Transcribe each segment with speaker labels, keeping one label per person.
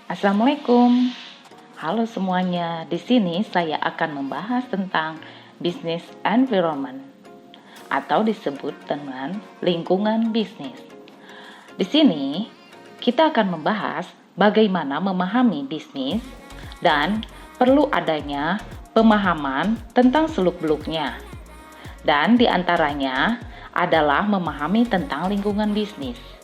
Speaker 1: Assalamualaikum. Halo semuanya. Di sini saya akan membahas tentang business environment atau disebut dengan lingkungan bisnis. Di sini kita akan membahas bagaimana memahami bisnis dan perlu adanya pemahaman tentang seluk-beluknya. Dan di antaranya adalah memahami tentang lingkungan bisnis.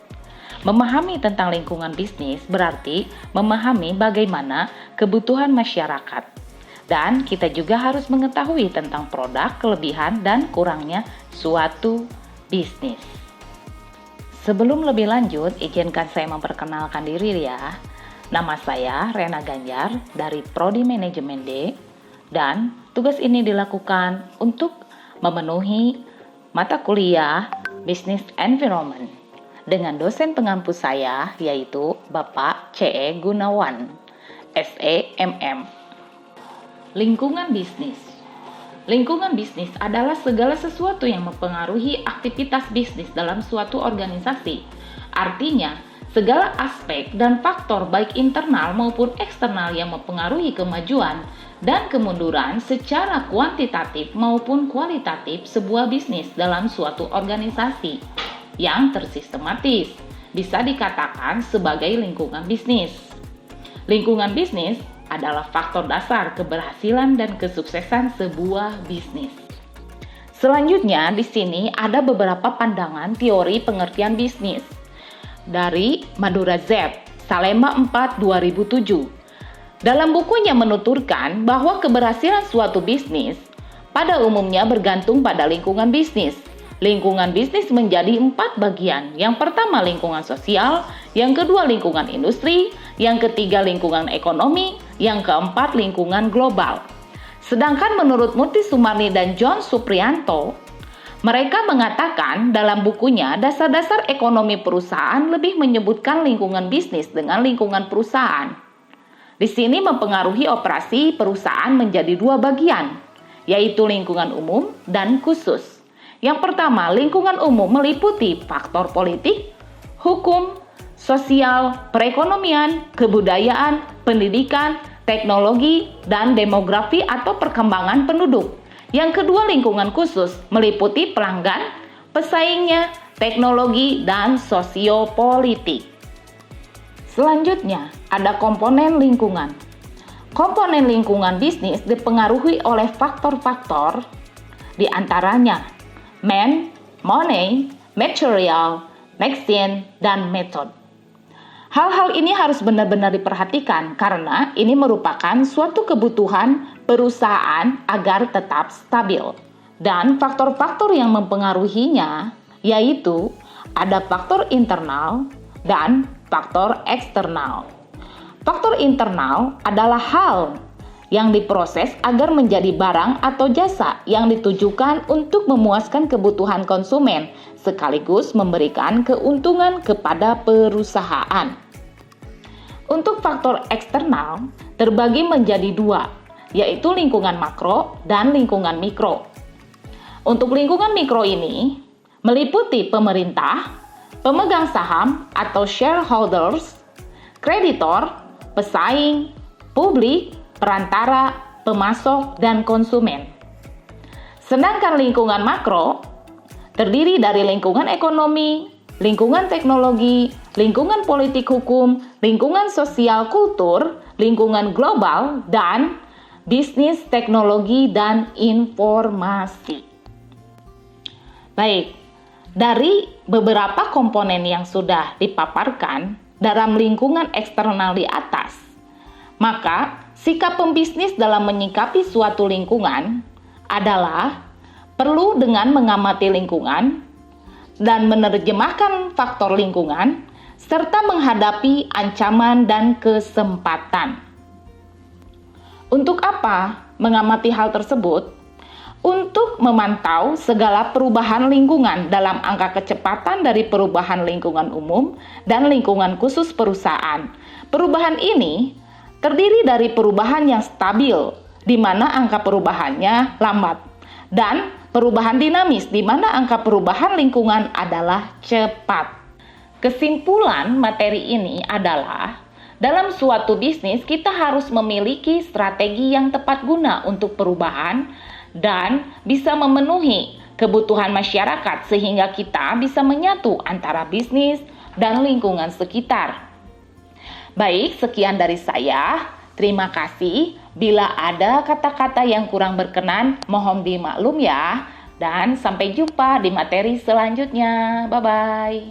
Speaker 1: Memahami tentang lingkungan bisnis berarti memahami bagaimana kebutuhan masyarakat. Dan kita juga harus mengetahui tentang produk, kelebihan, dan kurangnya suatu bisnis. Sebelum lebih lanjut, izinkan saya memperkenalkan diri ya. Nama saya Rena Ganjar dari Prodi Manajemen D, dan tugas ini dilakukan untuk memenuhi mata kuliah Business Environment dengan dosen pengampu saya yaitu Bapak C.E. Gunawan, SEMM. Lingkungan bisnis. Lingkungan bisnis adalah segala sesuatu yang mempengaruhi aktivitas bisnis dalam suatu organisasi. Artinya, segala aspek dan faktor baik internal maupun eksternal yang mempengaruhi kemajuan dan kemunduran secara kuantitatif maupun kualitatif sebuah bisnis dalam suatu organisasi yang tersistematis bisa dikatakan sebagai lingkungan bisnis. Lingkungan bisnis adalah faktor dasar keberhasilan dan kesuksesan sebuah bisnis. Selanjutnya di sini ada beberapa pandangan teori pengertian bisnis dari Madura Z, Salema 4 2007. Dalam bukunya menuturkan bahwa keberhasilan suatu bisnis pada umumnya bergantung pada lingkungan bisnis. Lingkungan bisnis menjadi 4 bagian. Yang pertama lingkungan sosial, yang kedua lingkungan industri, yang ketiga lingkungan ekonomi, yang keempat lingkungan global. Sedangkan menurut Murti Sumarni dan John Supriyanto, mereka mengatakan dalam bukunya Dasar-Dasar Ekonomi Perusahaan lebih menyebutkan lingkungan bisnis dengan lingkungan perusahaan. Di sini mempengaruhi operasi perusahaan menjadi 2 bagian, yaitu lingkungan umum dan khusus. Yang pertama, lingkungan umum meliputi faktor politik, hukum, sosial, perekonomian, kebudayaan, pendidikan, teknologi, dan demografi atau perkembangan penduduk. Yang kedua, lingkungan khusus meliputi pelanggan, pesaingnya, teknologi, dan sosiopolitik. Selanjutnya, ada komponen lingkungan. Komponen lingkungan bisnis dipengaruhi oleh faktor-faktor di antaranya man, money, material, machine, dan method. Hal-hal ini harus benar-benar diperhatikan karena ini merupakan suatu kebutuhan perusahaan agar tetap stabil. Dan faktor-faktor yang mempengaruhinya yaitu ada faktor internal dan faktor eksternal. Faktor internal adalah hal yang diproses agar menjadi barang atau jasa yang ditujukan untuk memuaskan kebutuhan konsumen sekaligus memberikan keuntungan kepada perusahaan. Untuk faktor eksternal terbagi menjadi 2, yaitu lingkungan makro dan lingkungan mikro. Untuk lingkungan mikro ini meliputi pemerintah, pemegang saham atau shareholders, kreditor, pesaing, publik, perantara, pemasok, dan konsumen. Sedangkan lingkungan makro terdiri dari lingkungan ekonomi, lingkungan teknologi, lingkungan politik hukum, lingkungan sosial kultur, lingkungan global, dan bisnis teknologi dan informasi. Baik, dari beberapa komponen yang sudah dipaparkan dalam lingkungan eksternal di atas, maka sikap pembisnis dalam menyikapi suatu lingkungan adalah perlu dengan mengamati lingkungan dan menerjemahkan faktor lingkungan serta menghadapi ancaman dan kesempatan. Untuk apa mengamati hal tersebut? Untuk memantau segala perubahan lingkungan dalam angka kecepatan dari perubahan lingkungan umum dan lingkungan khusus perusahaan. Perubahan ini terdiri dari perubahan yang stabil, di mana angka perubahannya lambat, dan perubahan dinamis, di mana angka perubahan lingkungan adalah cepat. Kesimpulan materi ini adalah Dalam suatu bisnis, kita harus memiliki strategi yang tepat guna untuk perubahan dan bisa memenuhi kebutuhan masyarakat sehingga kita bisa menyatu antara bisnis dan lingkungan sekitar. Baik, sekian dari saya. Terima kasih. Bila ada kata-kata yang kurang berkenan, mohon dimaklum ya. Dan sampai jumpa di materi selanjutnya. Bye-bye.